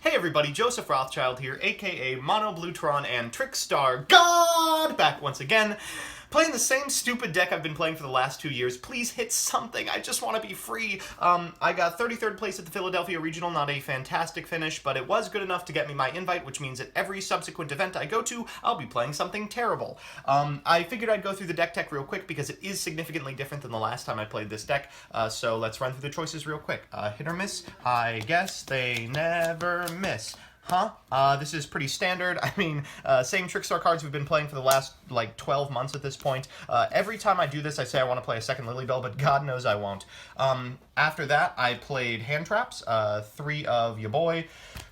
Hey everybody, Joseph Rothschild here, aka Mono Bluetron and TRICKSTAR God, back once again. Playing the same stupid deck I've been playing for the last 2 years. Please hit something, I just want to be free. I got 33rd place at the Philadelphia Regional, not a fantastic finish, but it was good enough to get me my invite, which means at every subsequent event I go to, I'll be playing something terrible. I figured I'd go through the deck tech real quick because it is significantly different than the last time I played this deck, so let's run through the choices real quick. Hit or miss? I guess they never miss. This is pretty standard. I mean, same TRICKSTAR cards we've been playing for the last, 12 months at this point. Every time I do this, I say I want to play a second Lily Bell, but God knows I won't. After that, I played Hand Traps, 3 of ya boy,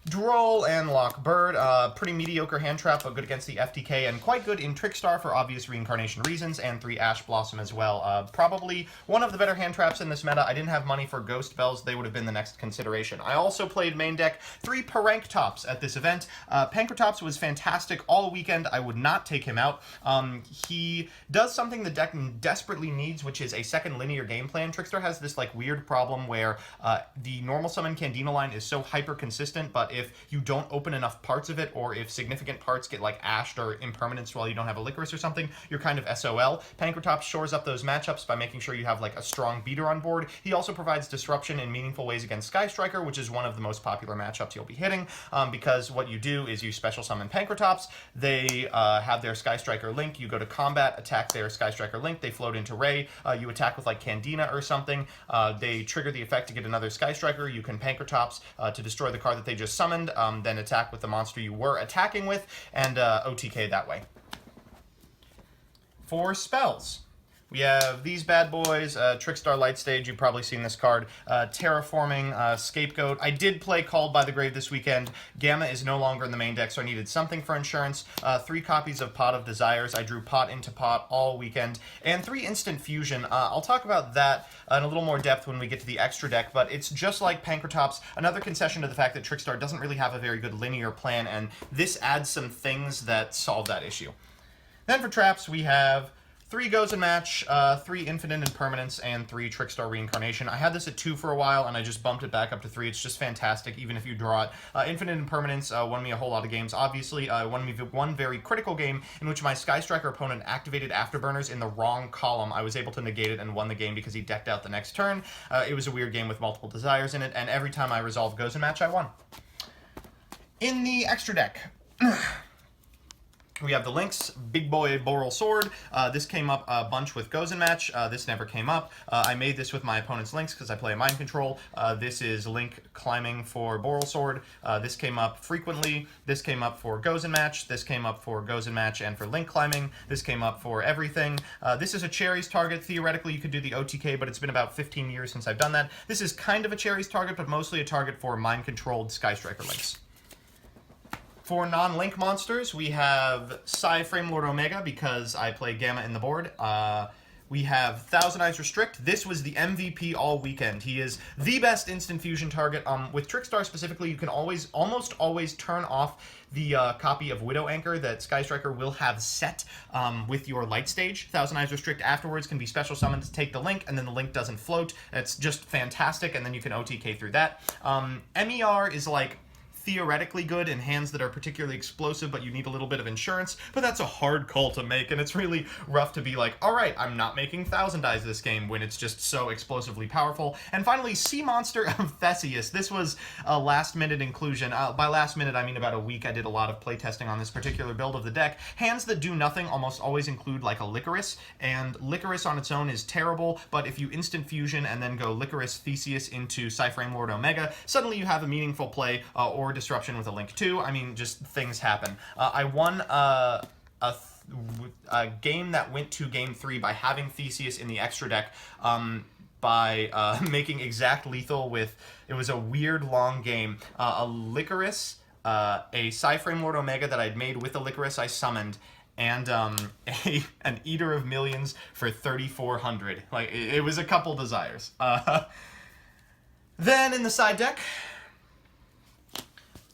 Droll, and Lock Bird. Pretty mediocre hand trap, but good against the FTK, and quite good in TRICKSTAR for obvious reincarnation reasons, and 3 Ash Blossom as well. Probably one of the better hand traps in this meta. I didn't have money for Ghost Bells. They would have been the next consideration. I also played main deck 3 Parankratops at this event. Pankratops was fantastic all weekend. I would not take him out. He does something the deck desperately needs, which is a second linear game plan. TRICKSTAR has this weird problem where the normal summon Candino line is so hyper consistent, but if you don't open enough parts of it, or if significant parts get ashed or impermanence while you don't have a Licorice or something, you're kind of SOL. Pankratops shores up those matchups by making sure you have a strong beater on board. He also provides disruption in meaningful ways against Sky Striker, which is one of the most popular matchups you'll be hitting, because what you do is you special summon Pankratops. They have their Sky Striker link. You go to combat, attack their Sky Striker link. They float into Ray. You attack with Candina or something. They trigger the effect to get another Sky Striker. You can Pankratops to destroy the card that they just summoned, then attack with the monster you were attacking with, and OTK that way. For spells, we have these bad boys, TRICKSTAR Light Stage, you've probably seen this card, Terraforming, Scapegoat. I did play Called by the Grave this weekend. Gamma is no longer in the main deck, so I needed something for insurance. 3 copies of Pot of Desires. I drew Pot into Pot all weekend. And 3 Instant Fusion. I'll talk about that in a little more depth when we get to the extra deck, but it's just like Pankratops, another concession to the fact that TRICKSTAR doesn't really have a very good linear plan, and this adds some things that solve that issue. Then for traps, we have 3 Goes and Match, 3 Infinite Impermanence, and 3 TRICKSTAR Reincarnation. I had this at 2 for a while, and I just bumped it back up to 3. It's just fantastic, even if you draw it. Infinite Impermanence won me a whole lot of games. Obviously, won me one very critical game in which my Sky Striker opponent activated Afterburners in the wrong column. I was able to negate it and won the game because he decked out the next turn. It was a weird game with multiple desires in it, and every time I resolved Goes and Match, I won. In the extra deck, we have the links, Big Boy Boral Sword. This came up a bunch with Goes and Match. This never came up. I made this with my opponent's links because I play a Mind Control. This is Link climbing for Boral Sword. This came up frequently. This came up for Goes and Match. This came up for Goes and Match and for Link climbing. This came up for everything. This is a Cherries target. Theoretically, you could do the OTK, but it's been about 15 years since I've done that. This is kind of a Cherries target, but mostly a target for Mind-controlled Sky Striker links. For non-link monsters, we have Psy Framelord Omega, because I play Gamma in the board. We have Thousand Eyes Restrict. This was the MVP all weekend. He is the best instant fusion target. With TRICKSTAR specifically, you can almost always turn off the copy of Widow Anchor that Sky Striker will have set with your Light Stage. Thousand Eyes Restrict afterwards can be special summoned to take the link, and then the link doesn't float. It's just fantastic, and then you can OTK through that. MER is theoretically good in hands that are particularly explosive, but you need a little bit of insurance, but that's a hard call to make, and it's really rough to be alright, I'm not making Thousand Eyes this game when it's just so explosively powerful. And finally, Sea Monster of Theseus. This was a last-minute inclusion. By last minute, I mean about a week. I did a lot of playtesting on this particular build of the deck. Hands that do nothing almost always include a Licorice, and Licorice on its own is terrible, but if you instant fusion and then go Licorice Theseus into Psy Framelord Omega, suddenly you have a meaningful play, or disruption with a link too. I mean, just things happen. I won a game that went to game 3 by having Theseus in the extra deck, by making exact lethal with, it was a weird long game, a Licorice, a Psy Framelord Omega that I'd made with a Licorice I summoned, and an Eater of Millions for 3,400. It was a couple desires. Then in the side deck,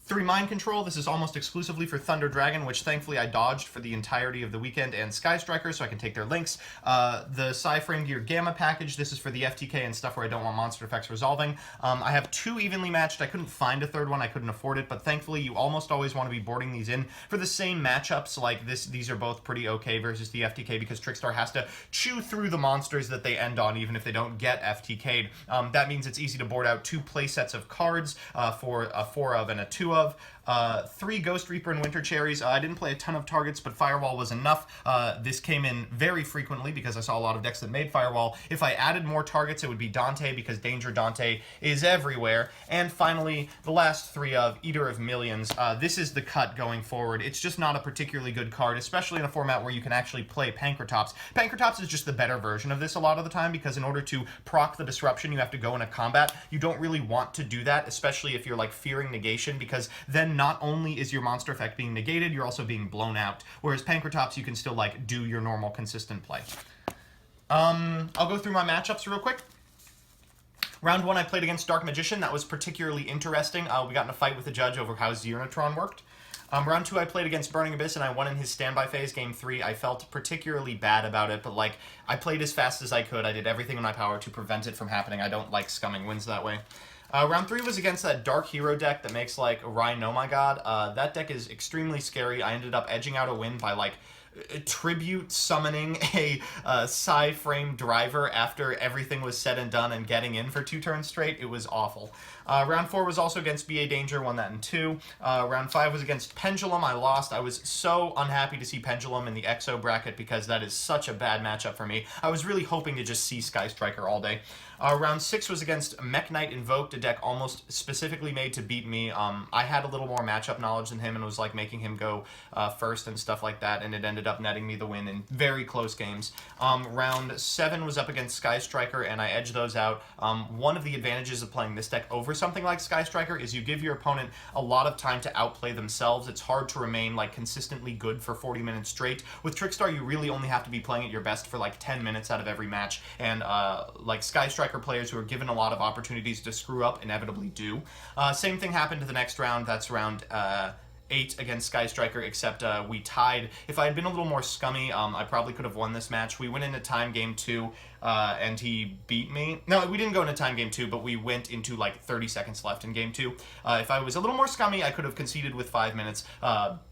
3 Mind Control. This is almost exclusively for Thunder Dragon, which thankfully I dodged for the entirety of the weekend, and Sky Striker, so I can take their links. The Psy-Frame Gear Gamma package. This is for the FTK and stuff where I don't want monster effects resolving. I have 2 evenly matched. I couldn't find a third one. I couldn't afford it, but thankfully you almost always want to be boarding these in for the same matchups. Like this, these are both pretty okay versus the FTK because Trickstar has to chew through the monsters that they end on, even if they don't get FTK'd. That means it's easy to board out 2 play sets of cards for a 4 of and a 2 of. 3 Ghost Reaper and Winter Cherries. I didn't play a ton of targets, but Firewall was enough. This came in very frequently because I saw a lot of decks that made Firewall. If I added more targets, it would be Dante because Danger Dante is everywhere. And finally, the last 3 of Eater of Millions. This is the cut going forward. It's just not a particularly good card, especially in a format where you can actually play Pankratops. Pankratops is just the better version of this a lot of the time because in order to proc the disruption, you have to go in a combat. You don't really want to do that, especially if you're like fearing negation, because then not only is your monster effect being negated, you're also being blown out. Whereas Pankratops, you can still like do your normal consistent play. I'll go through my matchups real quick. Round 1, I played against Dark Magician. That was particularly interesting. We got in a fight with the judge over how Xenotron worked. Round 2, I played against Burning Abyss, and I won in his standby phase. Game 3, I felt particularly bad about it, but like I played as fast as I could. I did everything in my power to prevent it from happening. I don't like scumming wins that way. Round 3 was against that Dark Hero deck that makes, like, Rhino, my god. That deck is extremely scary. I ended up edging out a win by, like, tribute summoning a Psy-Frame driver after everything was said and done and getting in for 2 turns straight. It was awful. Round 4 was also against BA Danger, won that in 2. Round 5 was against Pendulum. I lost. I was so unhappy to see Pendulum in the EXO bracket because that is such a bad matchup for me. I was really hoping to just see Sky Striker all day. Round 6 was against Mech Knight Invoked, a deck almost specifically made to beat me. I had a little more matchup knowledge than him and was like making him go first and stuff like that, and it ended up netting me the win in very close games. Round 7 was up against Sky Striker, and I edged those out. One of the advantages of playing this deck over something like Sky Striker is you give your opponent a lot of time to outplay themselves. It's hard to remain like consistently good for 40 minutes straight. With Trickstar, you really only have to be playing at your best for like 10 minutes out of every match, and like Sky Striker players who are given a lot of opportunities to screw up inevitably do. Same thing happened to the next round. That's round 8 against Sky Striker, except we tied. If I had been a little more scummy, I probably could have won this match. We went into time game 2, and he beat me. No, we didn't go into time game 2, but we went into like 30 seconds left in game 2. If I was a little more scummy, I could have conceded with 5 minutes,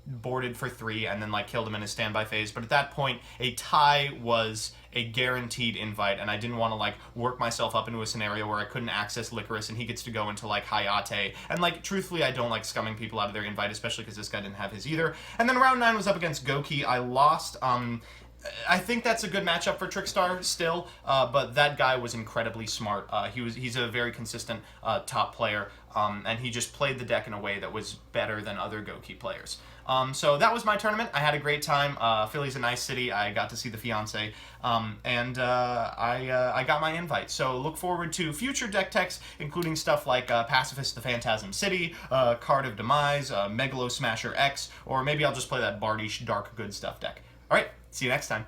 boarded for 3, and then like killed him in his standby phase. But at that point, a tie was a guaranteed invite, and I didn't want to like work myself up into a scenario where I couldn't access Licorice and he gets to go into like Hayate. And like truthfully, I don't like scumming people out of their invite, especially because this guy didn't have his either. And then round 9 was up against Goki. I lost. I think that's a good matchup for Trickstar still, but that guy was incredibly smart. He's a very consistent top player, and he just played the deck in a way that was better than other Goki players. So that was my tournament. I had a great time. Philly's a nice city. I got to see the fiance, and I got my invite. So look forward to future deck techs, including stuff like Pacifist the Phantasm City, Card of Demise, Megalo Smasher X, or maybe I'll just play that Bardish Dark Good Stuff deck. All right, see you next time.